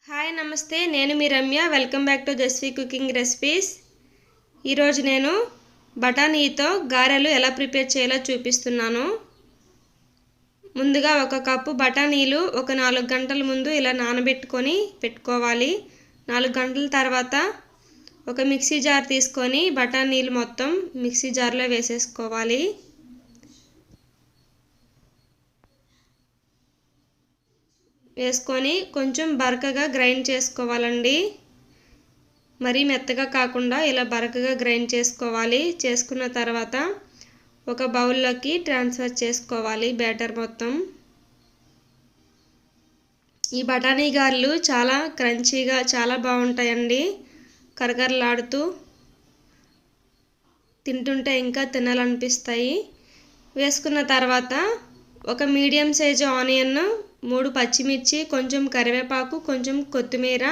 Hi నమస్తే, నేను మీ Ramya. Welcome back to Jasvi cooking recipes. ఈరోజు నేను బఠానీతో గారెలు ఎలా ప్రిపేర్ చేయాలో చూపిస్తున్నాను. ముందుగా ఒక కప్పు బఠానీలు ఒక 4 గంటల ముందు ఇలా నానబెట్టుకొని పెట్టుకోవాలి. 4 గంటల తర్వాత ఒక మిక్సీ జార్ తీసుకొని బఠానీలు మొత్తం మిక్సీ జార్లో వేసేసుకోవాలి. వేసుకొని కొంచెం బరకగా గ్రైండ్ చేసుకోవాలండి. మరీ మెత్తగా కాకుండా ఇలా బరకగా గ్రైండ్ చేసుకోవాలి. చేసుకున్న తర్వాత ఒక బౌల్లోకి ట్రాన్స్ఫర్ చేసుకోవాలి బ్యాటర్ మొత్తం. ఈ బఠానీ గారెలు చాలా క్రంచీగా చాలా బాగుంటాయండి. కరకరలాడుతూ తింటుంటే ఇంకా తినాలనిపిస్తాయి. వేసుకున్న తర్వాత ఒక మీడియం సైజు ఆనియన్, 3 పచ్చిమిర్చి, కొంచెం కరివేపాకు, కొంచెం కొత్తిమీర,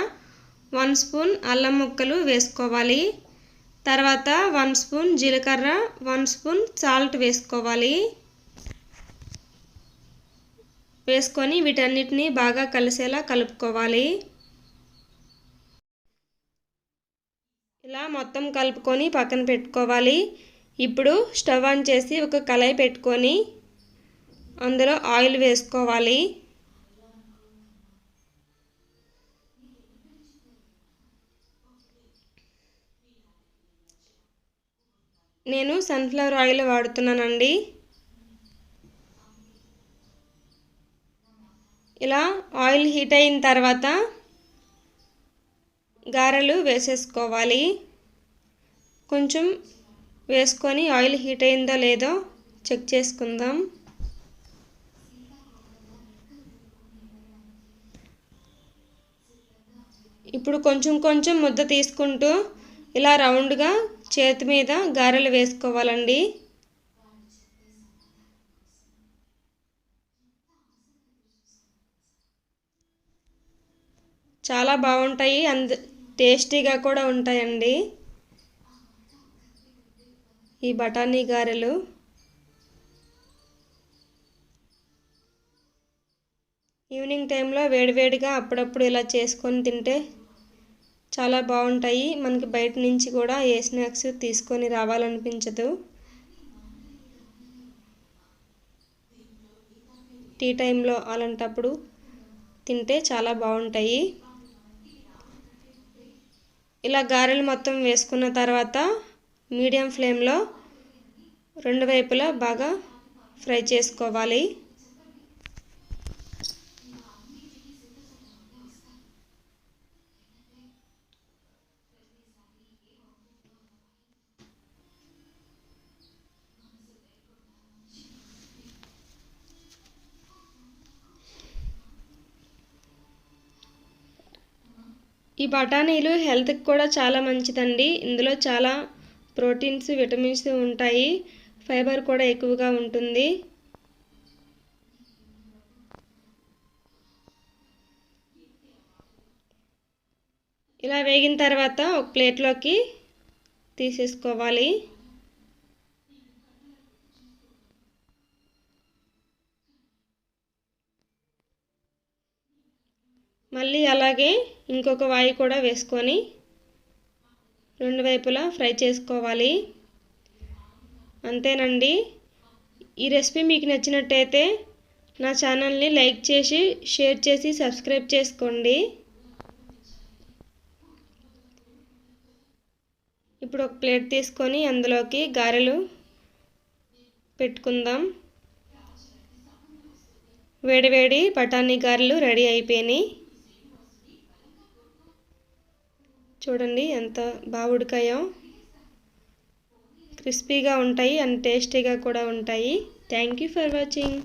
1 స్పూన్ అల్లం ముక్కలు వేసుకోవాలి. తర్వాత 1 స్పూన్ జీలకర్ర, 1 స్పూన్ సాల్ట్ వేసుకోవాలి. వేసుకొని వీటన్నిటిని బాగా కలిసేలా కలుపుకోవాలి. ఇలా మొత్తం కలుపుకొని పక్కన పెట్టుకోవాలి. ఇప్పుడు స్టవ్ ఆన్ చేసి ఒక కళాయి పెట్టుకొని అందులో ఆయిల్ వేసుకోవాలి. నేను సన్ఫ్లవర్ ఆయిల్ వాడుతున్నానండి. ఇలా ఆయిల్ హీట్ అయిన తర్వాత గారెలు వేసేసుకోవాలి. కొంచెం వేసుకొని ఆయిల్ హీట్ అయిందో లేదో చెక్ చేసుకుందాం. ఇప్పుడు కొంచెం కొంచెం ముద్ద తీసుకుంటూ ఇలా రౌండ్గా చేతి మీద గారెలు వేసుకోవాలండి. చాలా బాగుంటాయి, టేస్టీగా కూడా ఉంటాయండి ఈ బఠానీ గారెలు. ఈవినింగ్ టైంలో వేడివేడిగా అప్పుడప్పుడు ఇలా చేసుకొని తింటే చాలా బాగుంటాయి. మనకి బయట నుంచి కూడా ఏ స్నాక్స్ తీసుకొని రావాలనిపించదు. టీ టైంలో అలాంటప్పుడు తింటే చాలా బాగుంటాయి. ఇలా గారెలు మొత్తం వేసుకున్న తర్వాత మీడియం ఫ్లేమ్లో 2 వైపులా బాగా ఫ్రై చేసుకోవాలి. ఈ బఠానీలు హెల్త్కి కూడా చాలా మంచిదండి. ఇందులో చాలా ప్రోటీన్స్, విటమిన్స్ ఉంటాయి. ఫైబర్ కూడా ఎక్కువగా ఉంటుంది. ఇలా వేగిన తర్వాత ఒక ప్లేట్లోకి తీసేసుకోవాలి. మళ్ళీ అలాగే ఇంకొక వాయి కూడా వేసుకొని 2 వైపులా ఫ్రై చేసుకోవాలి. అంతేనండి. ఈ రెసిపీ మీకు నచ్చినట్టయితే నా ఛానల్ని లైక్ చేసి, షేర్ చేసి, సబ్స్క్రైబ్ చేసుకోండి. ఇప్పుడు ఒక ప్లేట్ తీసుకొని అందులోకి గారెలు పెట్టుకుందాం. వేడివేడి బఠానీ గారెలు రెడీ అయిపోయినాయి. చూడండి ఎంత బాగా ఉడికాయో. క్రిస్పీగా ఉంటాయి అండ్ టేస్టీగా కూడా ఉంటాయి. Thank you for watching.